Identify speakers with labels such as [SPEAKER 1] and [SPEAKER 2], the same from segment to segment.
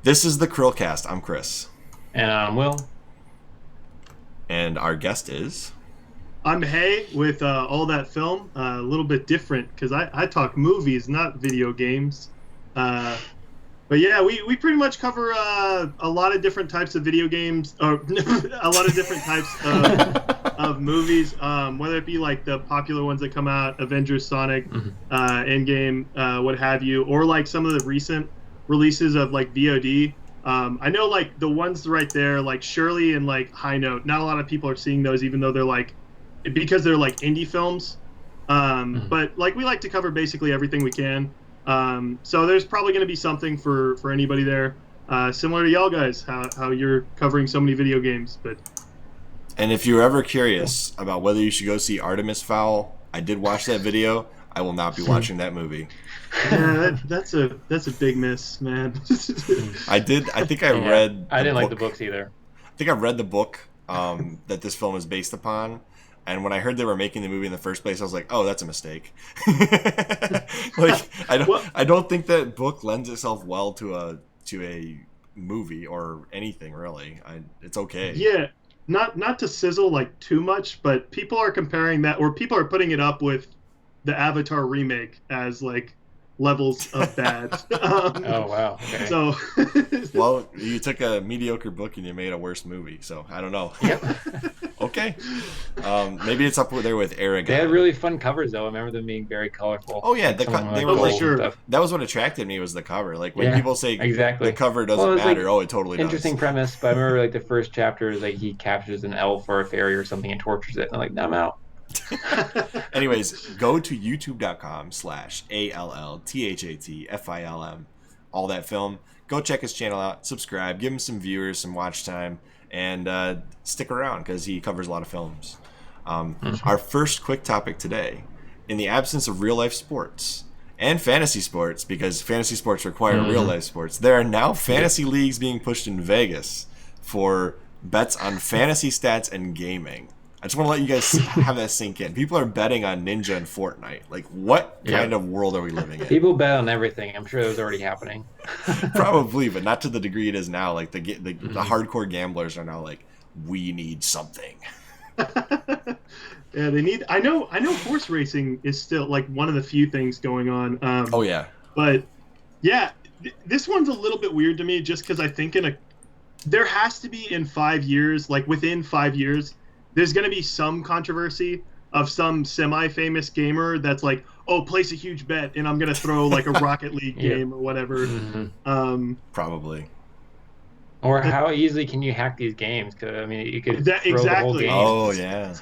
[SPEAKER 1] This is the CHRILLCAST. I'm Chris.
[SPEAKER 2] And I'm Will.
[SPEAKER 1] And our guest is...
[SPEAKER 3] I'm Hay with AllThatFilm. A little bit different because I talk movies, not video games. But yeah, we pretty much cover a lot of different types of video games, or a lot of different types of movies, whether it be like the popular ones that come out, Avengers, Sonic, Endgame, what have you, or like some of the recent releases of like VOD. I know like the ones right there, like Shirley and like High Note, not a lot of people are seeing those, even though they're like, because they're like indie films. But like we like to cover basically everything we can. So there's probably going to be something for anybody there, similar to y'all guys, how you're covering so many video games.
[SPEAKER 1] And if you're ever curious about whether you should go see Artemis Fowl, I did watch that video. I will not be watching that movie.
[SPEAKER 3] Yeah, that's a big miss, man.
[SPEAKER 1] I think I read.
[SPEAKER 2] I didn't like the books either.
[SPEAKER 1] I think I read the book that this film is based upon. And when I heard they were making the movie in the first place, I was like, "Oh, that's a mistake." Like, I don't think that book lends itself well to a movie or anything really. It's okay.
[SPEAKER 3] Yeah, not to sizzle like too much, but people are comparing that, or people are putting it up with the Avatar remake as like levels of bad.
[SPEAKER 2] Oh wow. Okay.
[SPEAKER 3] So,
[SPEAKER 1] well, you took a mediocre book and you made a worse movie. So I don't know.
[SPEAKER 2] Yep.
[SPEAKER 1] Okay. Maybe it's up there with Aragon.
[SPEAKER 2] They had really fun covers though. I remember them being very colorful.
[SPEAKER 1] Oh yeah, they were like,
[SPEAKER 3] sure.
[SPEAKER 1] That was what attracted me, was the cover. Like when people say
[SPEAKER 2] exactly
[SPEAKER 1] the cover doesn't matter,
[SPEAKER 2] like,
[SPEAKER 1] it totally does.
[SPEAKER 2] Interesting premise, but I remember like the first chapter is like he captures an elf or a fairy or something and tortures it, and I'm like, no, I'm out.
[SPEAKER 1] Anyways, go to youtube.com/AllThatFilm. All That Film. Go check his channel out. Subscribe. Give him some viewers, some watch time, and stick around because he covers a lot of films. Our first quick topic today: in the absence of real life sports and fantasy sports, because fantasy sports require real life sports, there are now fantasy leagues being pushed in Vegas for bets on fantasy stats and gaming. I just want to let you guys have that sink in. People are betting on Ninja and Fortnite. Like, what kind of world are we living in?
[SPEAKER 2] People bet on everything. I'm sure it was already happening.
[SPEAKER 1] Probably, but not to the degree it is now. Like the hardcore gamblers are now like, we need something.
[SPEAKER 3] Yeah, they need. I know. Horse racing is still like one of the few things going on.
[SPEAKER 1] Oh yeah.
[SPEAKER 3] But yeah, this one's a little bit weird to me, just because I think there has to be in 5 years, like within 5 years, there's going to be some controversy of some semi-famous gamer that's like, oh, place a huge bet and I'm going to throw like a Rocket League game or whatever.
[SPEAKER 1] Probably.
[SPEAKER 2] Or how easily can you hack these games? Because I mean, you could throw the whole game.
[SPEAKER 1] Oh yeah,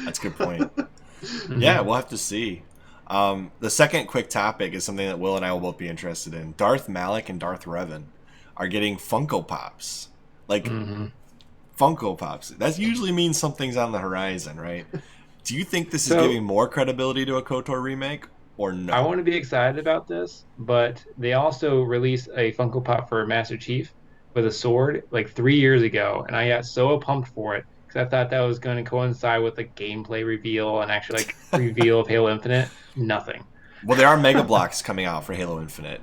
[SPEAKER 1] that's a good point. Yeah, we'll have to see. The second quick topic is something that Will and I will both be interested in. Darth Malik and Darth Revan are getting Funko Pops. Like... Funko Pops. That usually means something's on the horizon, right? Do you think this is giving more credibility to a KOTOR remake, or no?
[SPEAKER 2] I want to be excited about this, but they also released a Funko Pop for Master Chief with a sword like 3 years ago, and I got so pumped for it because I thought that was going to coincide with the gameplay reveal and actually like reveal of Halo Infinite. Nothing.
[SPEAKER 1] Well, there are Mega Blocks coming out for Halo Infinite.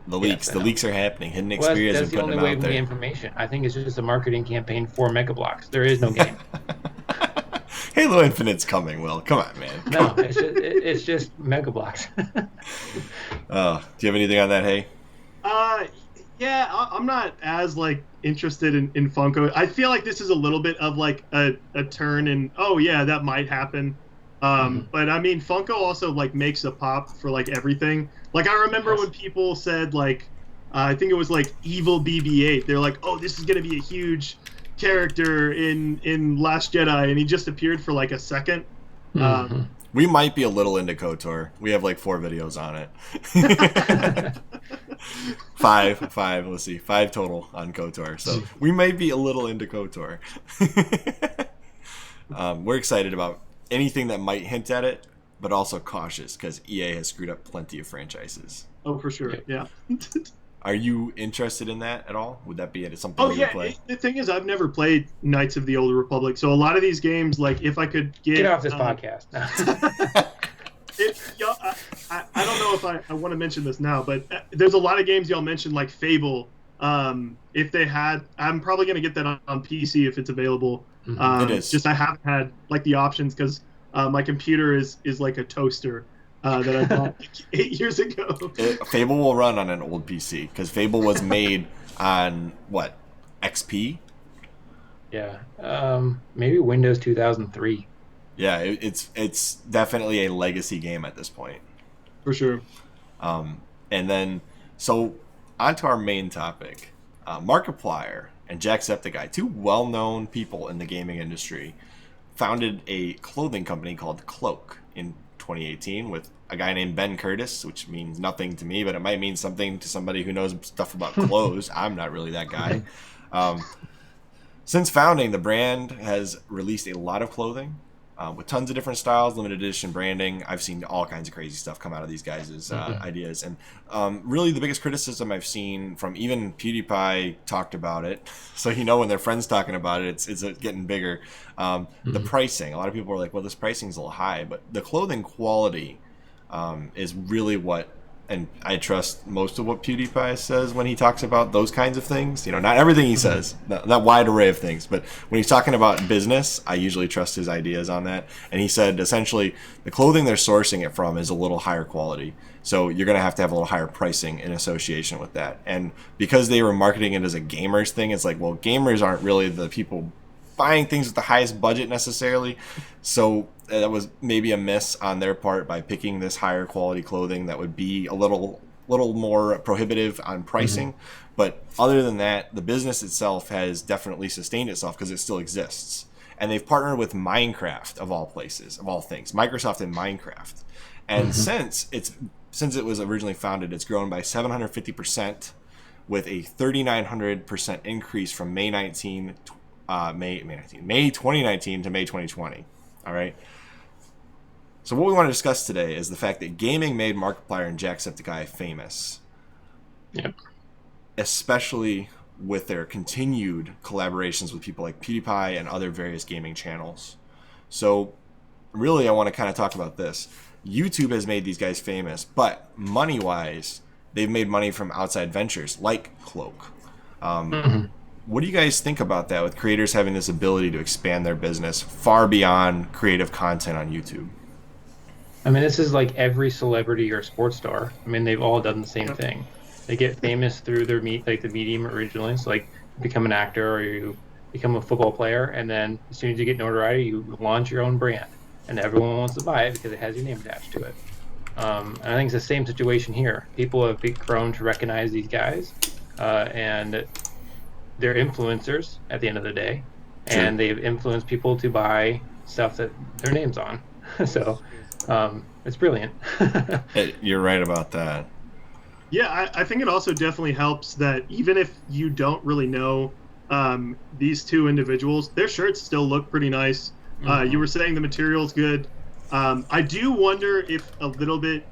[SPEAKER 1] The leaks are happening. Hidden Experience
[SPEAKER 2] that's the only way we can get information. I think it's just a marketing campaign for Mega Bloks. There is no game.
[SPEAKER 1] Halo Infinite's coming, Will. Come on, man.
[SPEAKER 2] No, it's just Mega Bloks.
[SPEAKER 1] Do you have anything on that, Hey?
[SPEAKER 3] Yeah, I'm not as like interested in Funko. I feel like this is a little bit of like a turn in, oh yeah, that might happen. But I mean, Funko also like makes a pop for like everything. Like I remember when people said like, I think it was like Evil BB-8. They're like, oh, this is gonna be a huge character in Last Jedi, and he just appeared for like a second.
[SPEAKER 1] We might be a little into KOTOR. We have like 4 videos on it. 5. Let's see, 5 total on KOTOR. So we might be a little into KOTOR. We're excited about anything that might hint at it, but also cautious because EA has screwed up plenty of franchises.
[SPEAKER 3] Oh, for sure, yeah.
[SPEAKER 1] Are you interested in that at all? Would that be something you would play?
[SPEAKER 3] The thing is, I've never played Knights of the Old Republic, so a lot of these games, like if I could get
[SPEAKER 2] off this podcast.
[SPEAKER 3] I don't know if I want to mention this now, but there's a lot of games y'all mentioned, like Fable, if they had, I'm probably gonna get that on PC if it's available.
[SPEAKER 1] It is.
[SPEAKER 3] Just I haven't had like the options because my computer is like a toaster that I bought like 8 years ago.
[SPEAKER 1] Fable will run on an old PC because Fable was made on what, XP?
[SPEAKER 2] Yeah, maybe Windows 2003.
[SPEAKER 1] Yeah, it's definitely a legacy game at this point.
[SPEAKER 3] For sure.
[SPEAKER 1] And then, so on to our main topic. Markiplier and Jacksepticeye, two well-known people in the gaming industry, founded a clothing company called Cloak in 2018 with a guy named Ben Curtis, which means nothing to me, but it might mean something to somebody who knows stuff about clothes. I'm not really that guy. Since founding, the brand has released a lot of clothing with tons of different styles, limited edition branding. I've seen all kinds of crazy stuff come out of these guys' ideas. And really the biggest criticism I've seen from even PewDiePie talked about it. So when their friends talking about it, it's getting bigger. The pricing. A lot of people are like, well, this pricing's a little high. But the clothing quality is really what, and I trust most of what PewDiePie says when he talks about those kinds of things. Not everything he says, that wide array of things, but when he's talking about business, I usually trust his ideas on that. And he said essentially the clothing they're sourcing it from is a little higher quality. So you're going to have a little higher pricing in association with that. And because they were marketing it as a gamers thing, it's like, well, gamers aren't really the people buying things with the highest budget necessarily. So that was maybe a miss on their part by picking this higher quality clothing that would be a little more prohibitive on pricing. But other than that, the business itself has definitely sustained itself because it still exists. And they've partnered with Minecraft, of all places, of all things, Microsoft and Minecraft. And since it was originally founded, it's grown by 750% with a 3,900% increase from May 2019 to May 2020. All right. So what we want to discuss today is the fact that gaming made Markiplier and Jacksepticeye famous.
[SPEAKER 2] Yep.
[SPEAKER 1] Especially with their continued collaborations with people like PewDiePie and other various gaming channels. So really, I want to kind of talk about this. YouTube has made these guys famous, but money-wise, they've made money from outside ventures like Cloak. What do you guys think about that, with creators having this ability to expand their business far beyond creative content on YouTube?
[SPEAKER 2] I mean, this is like every celebrity or sports star. I mean, they've all done the same thing. They get famous through their the medium originally. So, like, you become an actor or you become a football player, and then as soon as you get notoriety, you launch your own brand, and everyone wants to buy it because it has your name attached to it. And I think it's the same situation here. People have grown to recognize these guys, and they're influencers at the end of the day, and they've influenced people to buy stuff that their name's on. So it's brilliant.
[SPEAKER 1] You're right about that.
[SPEAKER 3] Yeah, I think it also definitely helps that even if you don't really know these two individuals, their shirts still look pretty nice. You were saying the material's good. I do wonder if a little bit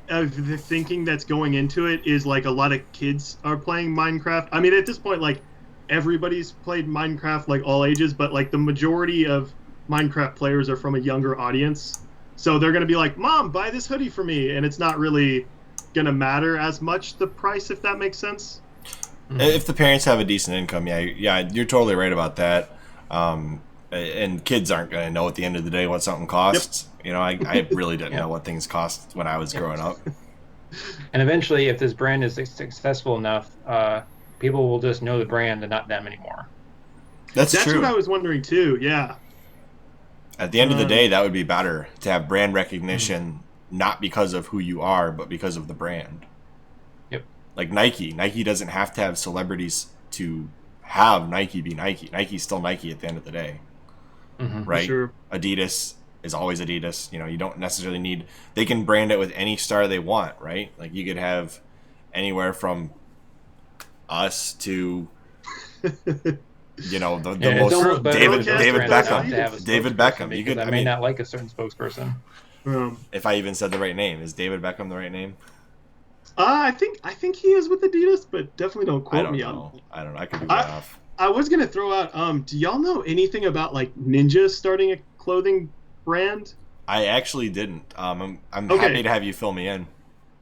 [SPEAKER 3] of the thinking that's going into it is like a lot of kids are playing Minecraft. I mean, at this point, like, everybody's played Minecraft, like, all ages, but like the majority of Minecraft players are from a younger audience. So they're going to be like, Mom, buy this hoodie for me. And it's not really going to matter as much, the price, if that makes sense.
[SPEAKER 1] If the parents have a decent income, yeah, you're totally right about that. And kids aren't going to know at the end of the day what something costs. Yep. I really didn't know what things cost when I was growing up.
[SPEAKER 2] And eventually, if this brand is successful enough, people will just know the brand and not them anymore.
[SPEAKER 1] That's true.
[SPEAKER 3] What I was wondering too. Yeah.
[SPEAKER 1] At the end of the day, that would be better to have brand recognition, not because of who you are, but because of the brand.
[SPEAKER 2] Yep.
[SPEAKER 1] Like Nike. Nike doesn't have to have celebrities to have Nike be Nike. Nike's still Nike at the end of the day. Right?
[SPEAKER 3] Sure.
[SPEAKER 1] Adidas is always Adidas. You don't necessarily need... They can brand it with any star they want, right? Like, you could have anywhere from us to... the most David Beckham. David Beckham. You could.
[SPEAKER 2] I may not like a certain spokesperson.
[SPEAKER 1] If I even said the right name, is David Beckham the right name?
[SPEAKER 3] I think he is with Adidas, but definitely don't quote me on it.
[SPEAKER 1] I don't know. I could be way off.
[SPEAKER 3] I was gonna throw out. Do y'all know anything about like Ninja starting a clothing brand?
[SPEAKER 1] I actually didn't. I'm happy to have you fill me in.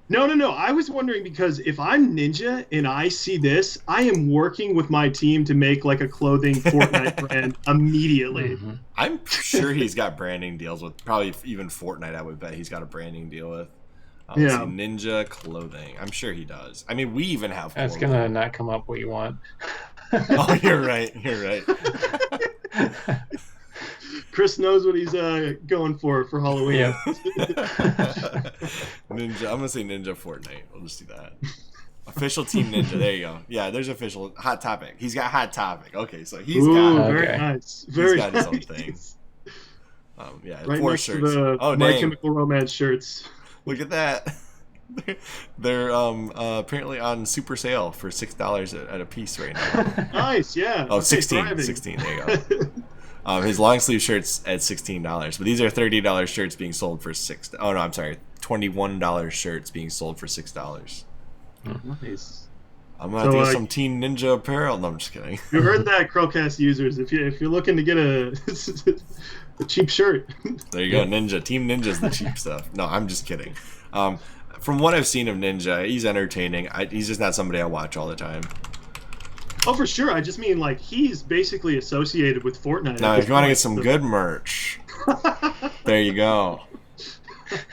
[SPEAKER 3] No. I was wondering because if I'm Ninja and I see this, I am working with my team to make like a clothing Fortnite brand immediately.
[SPEAKER 2] Mhm.
[SPEAKER 1] I'm sure he's got branding deals with probably even Fortnite. I would bet he's got a branding deal with. Let's see,
[SPEAKER 3] Yeah.
[SPEAKER 1] Ninja clothing. I'm sure he does. I mean, we even have.
[SPEAKER 2] That's
[SPEAKER 1] clothing.
[SPEAKER 2] gonna not come up what you want.
[SPEAKER 1] Oh, you're right. You're right.
[SPEAKER 3] Chris knows what he's going for Halloween.
[SPEAKER 2] Yeah.
[SPEAKER 1] Ninja. I'm gonna say Ninja Fortnite. We'll just do that. Official Team Ninja. There you go. Yeah, there's official Hot Topic. He's got Hot Topic. Okay, so he's
[SPEAKER 3] Ooh,
[SPEAKER 1] got.
[SPEAKER 3] very
[SPEAKER 2] Okay.
[SPEAKER 3] nice. Very
[SPEAKER 1] He's got his own
[SPEAKER 3] nice.
[SPEAKER 1] thing. Yeah,
[SPEAKER 3] Right
[SPEAKER 1] 4
[SPEAKER 3] next
[SPEAKER 1] shirts.
[SPEAKER 3] to the
[SPEAKER 1] Oh,
[SPEAKER 3] My
[SPEAKER 1] dang.
[SPEAKER 3] Chemical Romance shirts.
[SPEAKER 1] Look at that. They're apparently on super sale for $6 at a piece right now.
[SPEAKER 3] Nice, yeah.
[SPEAKER 1] Oh,
[SPEAKER 3] Okay,
[SPEAKER 1] 16.
[SPEAKER 3] thriving.
[SPEAKER 1] 16. There you go. His long sleeve shirts at $16, but these are $30 shirts being sold for $6. Oh no, I'm sorry, $21 shirts being sold for $6.
[SPEAKER 3] Nice.
[SPEAKER 1] I'm gonna have to get some Teen Ninja apparel. No, I'm just kidding.
[SPEAKER 3] You heard that, CHRILLCAST users. If you're looking to get a cheap shirt,
[SPEAKER 1] There you go, Ninja. Team Ninja's the cheap stuff. No, I'm just kidding. From what I've seen of Ninja, he's entertaining. He's just not somebody I watch all the time.
[SPEAKER 3] oh for sure. I just mean like he's basically associated with Fortnite.
[SPEAKER 1] Now,
[SPEAKER 3] at
[SPEAKER 1] if you want to
[SPEAKER 3] this
[SPEAKER 1] get some
[SPEAKER 3] point,
[SPEAKER 1] good merch, there you go.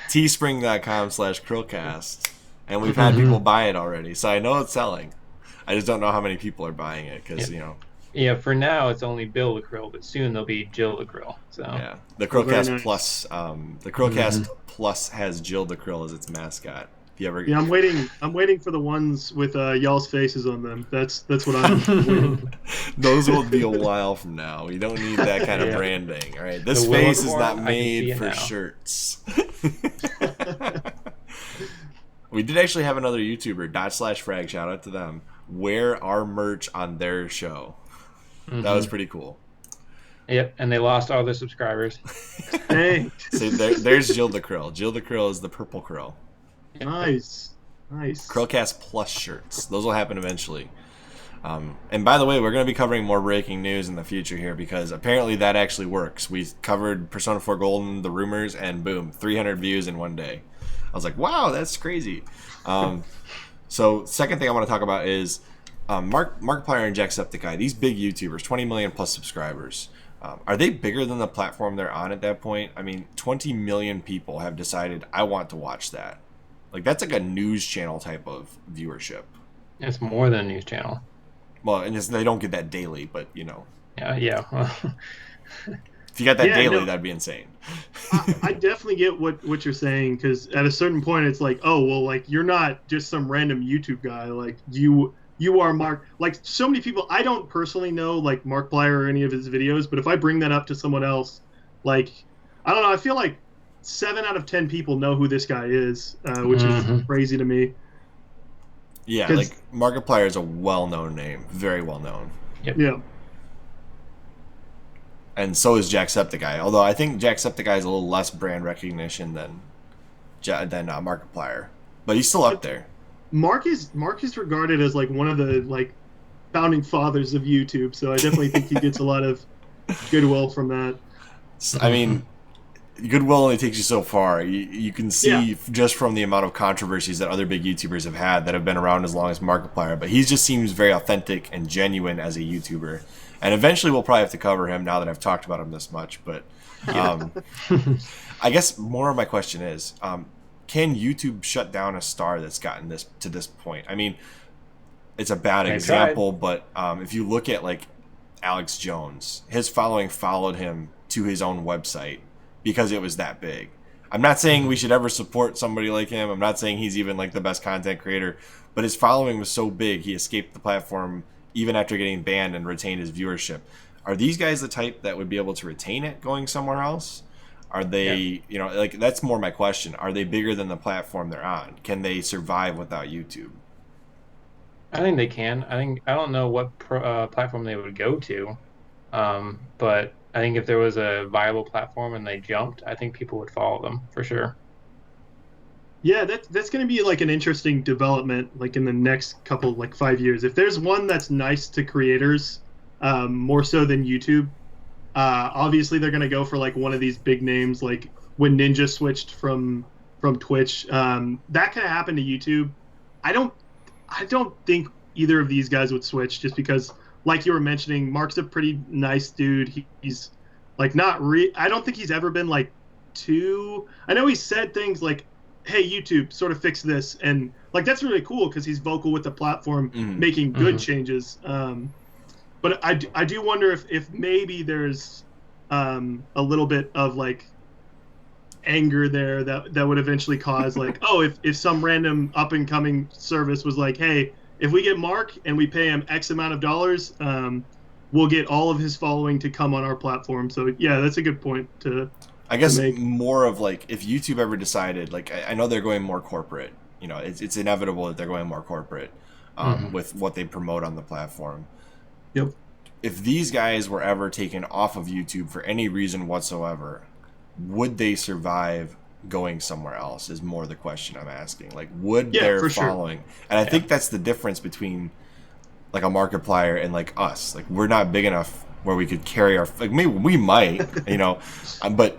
[SPEAKER 1] Teespring.com/ChrillCast. And we've had people buy it already, so I know it's selling. I just don't know how many people are buying it because,
[SPEAKER 2] Yeah.
[SPEAKER 1] you know.
[SPEAKER 2] Yeah, for now it's only Bill the Krill, but soon there'll be Jill the Krill. So
[SPEAKER 1] Yeah. The
[SPEAKER 3] very
[SPEAKER 1] ChrillCast
[SPEAKER 3] nice.
[SPEAKER 1] Plus, the ChrillCast Plus has Jill the Krill as its mascot. If you ever.
[SPEAKER 3] Yeah, I'm waiting for the ones with y'all's faces on them. That's what I'm waiting.
[SPEAKER 1] Those will be a while from now. We don't need that kind of
[SPEAKER 2] Yeah.
[SPEAKER 1] branding. All right, this
[SPEAKER 2] The
[SPEAKER 1] face is
[SPEAKER 2] Willow
[SPEAKER 1] not
[SPEAKER 2] Corn, I can see
[SPEAKER 1] made
[SPEAKER 2] it
[SPEAKER 1] for
[SPEAKER 2] now.
[SPEAKER 1] shirts. We did actually have another YouTuber, /frag, shout out to them, wear our merch on their show. That was pretty cool.
[SPEAKER 2] Yep, and they lost all their subscribers.
[SPEAKER 3] Dang.
[SPEAKER 1] So there's Jill the Krill. Jill the Krill is the purple Krill.
[SPEAKER 3] Nice.
[SPEAKER 1] ChrillCast Plus shirts. Those will happen eventually. And by the way, we're going to be covering more breaking news in the future here because apparently that actually works. We covered Persona 4 Golden, the rumors, and boom, 300 views in one day. I was like, wow, that's crazy. So second thing I want to talk about is Markiplier and Jacksepticeye, these big YouTubers, 20 million plus subscribers. Are they bigger than the platform they're on at that point? I mean, 20 million people have decided, I want to watch that. Like, that's like a news channel type of viewership.
[SPEAKER 2] It's more than a news channel.
[SPEAKER 1] Well, and they don't get that daily, but, you know.
[SPEAKER 2] Yeah.
[SPEAKER 1] If you got that
[SPEAKER 3] Yeah,
[SPEAKER 1] daily,
[SPEAKER 3] no.
[SPEAKER 1] that'd be insane.
[SPEAKER 3] I definitely get what you're saying because at a certain point it's like, oh well, like you're not just some random YouTube guy. Like you are Mark. Like so many people, I don't personally know like Markiplier or any of his videos, but if I bring that up to someone else, like I don't know, I feel like 7 out of 10 people know who this guy is, which is crazy to me.
[SPEAKER 1] Yeah,
[SPEAKER 3] 'Cause-
[SPEAKER 1] like Markiplier is a well-known name, very well-known.
[SPEAKER 3] Yeah.
[SPEAKER 1] And so is Jacksepticeye. Although I think Jacksepticeye is a little less brand recognition than Markiplier, but he's still up there.
[SPEAKER 3] Mark is regarded as like one of the like founding fathers of YouTube, so I definitely think he gets a lot of goodwill from that.
[SPEAKER 1] I mean, goodwill only takes you so far. You can see just from the amount of controversies that other big YouTubers have had that have been around as long as Markiplier, but he just seems very authentic and genuine as a YouTuber. And eventually we'll probably have to cover him now that I've talked about him this much. But I guess more of my question is, can YouTube shut down a star that's gotten this to this point? I mean, it's a bad example, but if you look at like Alex Jones, his following followed him to his own website because it was that big. I'm not saying we should ever support somebody like him. I'm not saying he's even like the best content creator, but his following was so big he escaped the platform even after getting banned and retained his viewership. Are these guys the type that would be able to retain it going somewhere else? Are they, you know, like that's more my question. Are they bigger than the platform they're on? Can they survive without YouTube?
[SPEAKER 2] I think they can. I don't know what platform they would go to, but I think if there was a viable platform and they jumped, I think people would follow them for sure.
[SPEAKER 3] Yeah, that's going to be like an interesting development, like in the next couple, like 5 years. If there's one that's nice to creators, more so than YouTube, obviously they're going to go for like one of these big names, like when Ninja switched from from Twitch. That could happen to YouTube. I don't think either of these guys would switch, just because, like you were mentioning, Mark's a pretty nice dude. He's like not I don't think he's ever been like too. I know he said things like, "Hey, YouTube, sort of fix this," and like that's really cool because he's vocal with the platform, making good changes. But I do wonder if maybe there's a little bit of like anger there that would eventually cause like, oh, if some random up and coming service was like, hey, if we get Mark and we pay him X amount of dollars, we'll get all of his following to come on our platform. So yeah, that's a good point to.
[SPEAKER 1] I guess more of like if YouTube ever decided, like I know they're going more corporate. You know, it's inevitable that they're going more corporate with what they promote on the platform.
[SPEAKER 3] Yep.
[SPEAKER 1] If these guys were ever taken off of YouTube for any reason whatsoever, would they survive going somewhere else is more the question I'm asking. Like, would their following... Sure. And I think that's the difference between like a Markiplier and like us. Like, we're not big enough where we could carry our... Like, maybe we might, you know, but...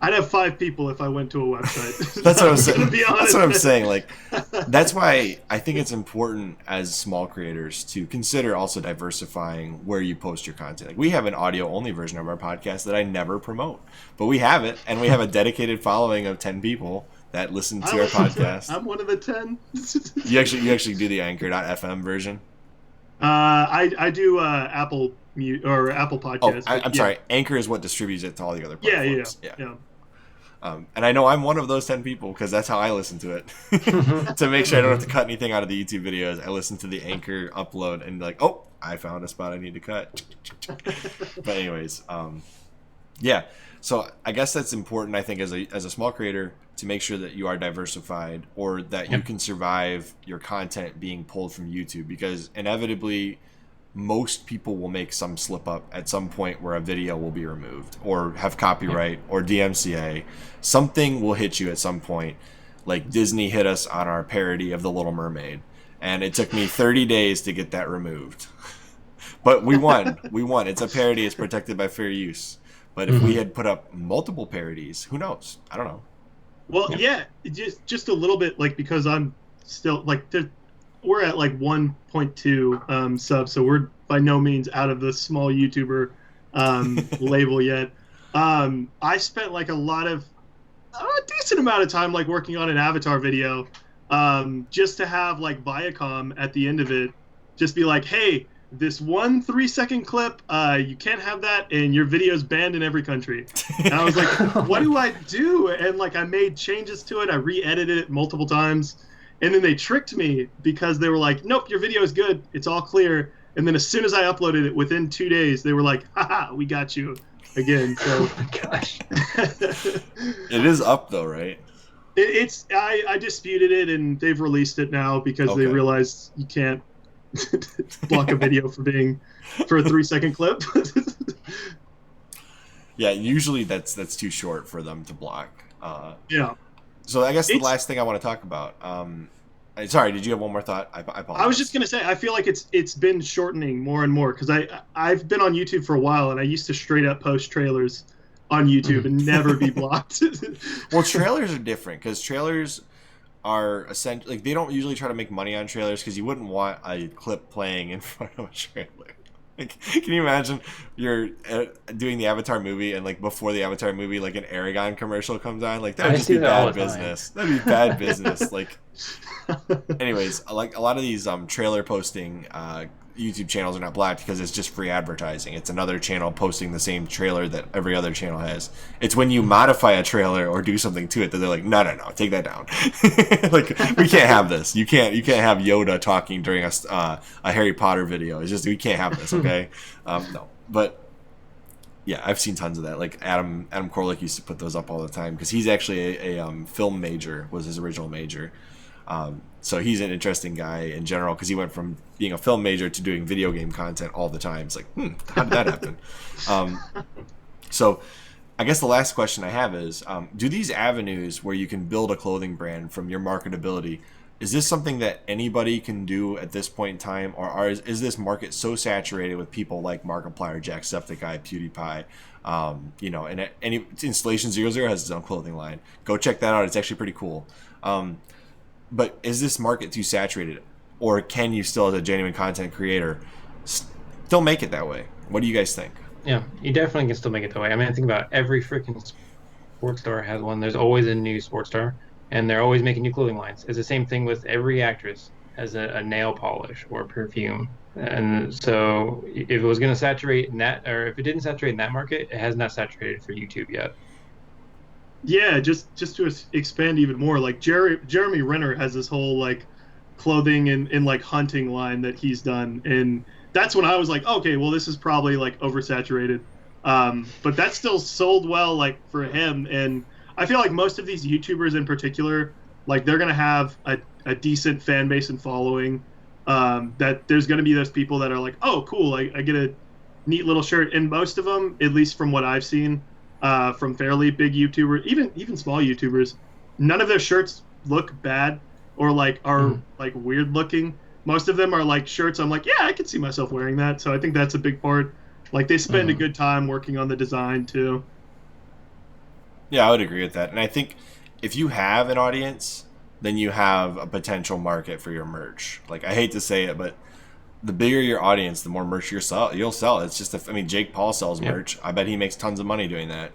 [SPEAKER 3] I'd have 5 people if I went to a website.
[SPEAKER 1] That's what I'm saying. That's what I'm saying. Like, that's why I think it's important as small creators to consider also diversifying where you post your content. Like, we have an audio-only version of our podcast that I never promote, but we have it, and we have a dedicated following of 10 people that listen to our podcast.
[SPEAKER 3] I'm one of the 10.
[SPEAKER 1] You actually do the Anchor.fm version?
[SPEAKER 3] I do Apple Podcasts.
[SPEAKER 1] I'm sorry. Anchor is what distributes it to all the other platforms.
[SPEAKER 3] Yeah.
[SPEAKER 1] And I know I'm one of those 10 people because that's how I listen to it. To make sure I don't have to cut anything out of the YouTube videos, I listen to the Anchor upload and like, oh, I found a spot I need to cut. But anyways, yeah. So I guess that's important, I think, as a small creator, to make sure that you are diversified or that you can survive your content being pulled from YouTube, because inevitably most people will make some slip up at some point where a video will be removed or have copyright or DMCA. Something will hit you at some point. Like Disney hit us on our parody of The Little Mermaid, and it took me 30 days to get that removed. But we won. It's a parody. It's protected by fair use. But if we had put up multiple parodies, who knows? I don't know.
[SPEAKER 3] Well, yeah, just a little bit, like, because I'm still like we're at like 1.2 subs, so we're by no means out of the small YouTuber label yet. I spent like a decent amount of time like working on an Avatar video, just to have like Viacom at the end of it just be like, hey, this 1 3-second clip, you can't have that, and your video's banned in every country. And I was like, what do I do? And like I made changes to it, I re-edited it multiple times, and then they tricked me because they were like, nope, your video is good, it's all clear. And then as soon as I uploaded it, within 2 days, they were like, haha, we got you again. So
[SPEAKER 2] oh my gosh.
[SPEAKER 1] It is up though, right?
[SPEAKER 3] I disputed it, and they've released it now because they realized you can't block a video for a 3-second clip.
[SPEAKER 1] Yeah, usually that's too short for them to block.
[SPEAKER 3] Yeah.
[SPEAKER 1] So I guess the last thing I want to talk about. Sorry, did you have one more thought? I apologize.
[SPEAKER 3] I was just gonna say I feel like it's been shortening more and more because I've been on YouTube for a while, and I used to straight up post trailers on YouTube and never be blocked.
[SPEAKER 1] Well, trailers are different because trailers are essentially like, they don't usually try to make money on trailers because you wouldn't want a clip playing in front of a trailer. Like, can you imagine you're doing the Avatar movie and like before the Avatar movie, like an Aragon commercial comes on? Like that would just be bad business. That'd be bad business. Like, anyways, like a lot of these trailer posting YouTube channels are not blacked because it's just free advertising. It's another channel posting the same trailer that every other channel has. It's when you modify a trailer or do something to it that they're like, no, take that down. Like, we can't have this. You can't have Yoda talking during a Harry Potter video. It's just, we can't have this, okay? No, but yeah, I've seen tons of that. Like Adam Corlick used to put those up all the time because he's actually a film major, was his original major. So he's an interesting guy in general because he went from being a film major to doing video game content all the time. It's like, how did that happen? So I guess the last question I have is, do these avenues where you can build a clothing brand from your marketability, is this something that anybody can do at this point in time, or is this market so saturated with people like Markiplier, Jacksepticeye, PewDiePie, you know, and any Installation 00 has its own clothing line. Go check that out. It's actually pretty cool. But is this market too saturated, or can you still, as a genuine content creator, still make it that way? What do you guys think?
[SPEAKER 2] Yeah, you definitely can still make it that way. I mean, I think about every freaking sports star has one. There's always a new sports star, and they're always making new clothing lines. It's the same thing with every actress has a nail polish or perfume. And so if it was going to saturate in that, or if it didn't saturate in that market, it has not saturated for YouTube yet.
[SPEAKER 3] Yeah, just to expand even more, like Jeremy Renner has this whole like clothing and like hunting line that he's done, and that's when I was like, okay, well, this is probably like oversaturated, but that still sold well, like for him. And I feel like most of these YouTubers in particular, like they're gonna have a decent fan base and following. That there's gonna be those people that are like, oh, cool, I get a neat little shirt, and most of them, at least from what I've seen. From fairly big YouTubers, even small YouTubers, none of their shirts look bad or like are like weird looking. Most of them are like shirts I'm like, yeah, I could see myself wearing that. So I think that's a big part. Like they spend a good time working on the design too.
[SPEAKER 1] Yeah, I would agree with that. And I think if you have an audience, then you have a potential market for your merch. Like I hate to say it, but the bigger your audience, the more merch you'll sell. It's just, I mean, Jake Paul sells merch. I bet he makes tons of money doing that.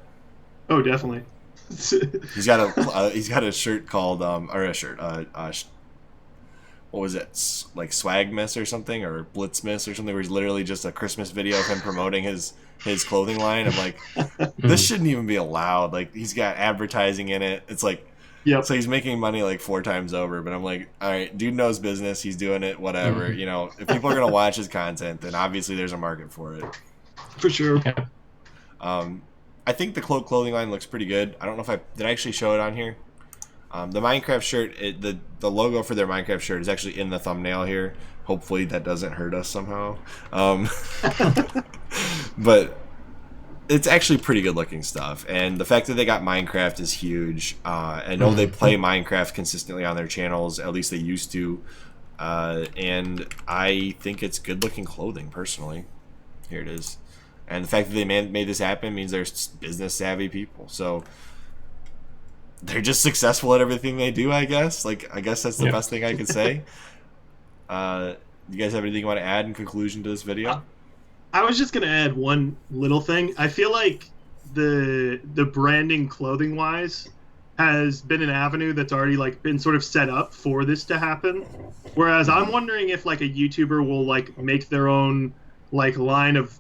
[SPEAKER 3] Oh, definitely.
[SPEAKER 1] He's got a shirt called or a shirt. What was it? Like Swagmas or something, or Blitzmas or something, where he's literally just a Christmas video of him promoting his clothing line. I'm like, this shouldn't even be allowed. Like he's got advertising in it. It's like.
[SPEAKER 3] Yep.
[SPEAKER 1] So he's making money like 4 times over, but I'm like, all right, dude knows business. He's doing it, whatever. You know, if people are going to watch his content, then obviously there's a market for it.
[SPEAKER 3] For sure.
[SPEAKER 1] I think the Cloak clothing line looks pretty good. I don't know if did I actually show it on here? The Minecraft shirt, the logo for their Minecraft shirt is actually in the thumbnail here. Hopefully that doesn't hurt us somehow. But it's actually pretty good looking stuff, and the fact that they got Minecraft is huge. I know they play Minecraft consistently on their channels, at least they used to, and I think it's good looking clothing personally. Here it is, and the fact that they made this happen means they're business savvy people, so they're just successful at everything they do, I guess. Like, I guess that's the best thing I can say. You guys have anything you want to add in conclusion to this video?
[SPEAKER 3] I was just gonna add one little thing. I feel like the branding clothing wise has been an avenue that's already like been sort of set up for this to happen. Whereas I'm wondering if like a YouTuber will like make their own like line of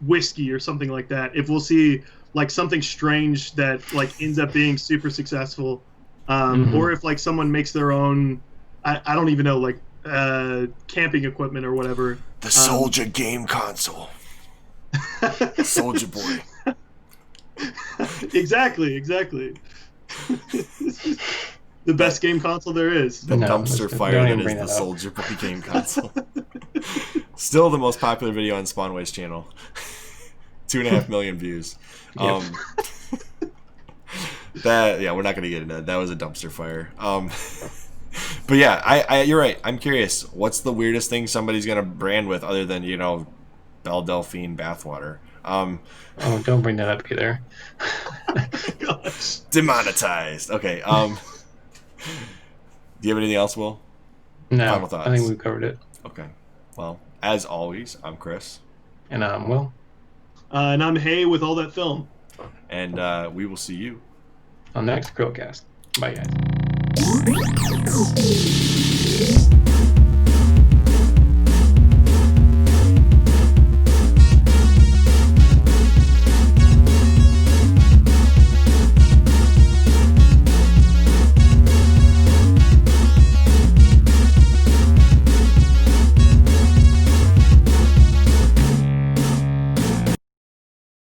[SPEAKER 3] whiskey or something like that. If we'll see like something strange that like ends up being super successful, or if like someone makes their own, I don't even know, like camping equipment or whatever.
[SPEAKER 1] The Soldier game console. Soldier Boy.
[SPEAKER 3] Exactly. The best game console there is.
[SPEAKER 1] The dumpster fire that is the Soldier Boy game console. Still the most popular video on Spawnway's channel. 2.5 million views. We're not gonna get into that. That was a dumpster fire. But yeah, you're right. I'm curious. What's the weirdest thing somebody's gonna brand with other than, you know, Belle Delphine bathwater?
[SPEAKER 2] Oh, don't bring that up either.
[SPEAKER 3] Gosh.
[SPEAKER 1] Demonetized. Okay. Do you have anything else, Will?
[SPEAKER 2] No.
[SPEAKER 1] Final thoughts?
[SPEAKER 2] I think we've covered it.
[SPEAKER 1] Okay. Well, as always, I'm Chris.
[SPEAKER 2] And I'm Will.
[SPEAKER 3] And I'm Hay with All That Film.
[SPEAKER 1] And we will see you
[SPEAKER 2] on the next CHRILLCAST. Bye, guys.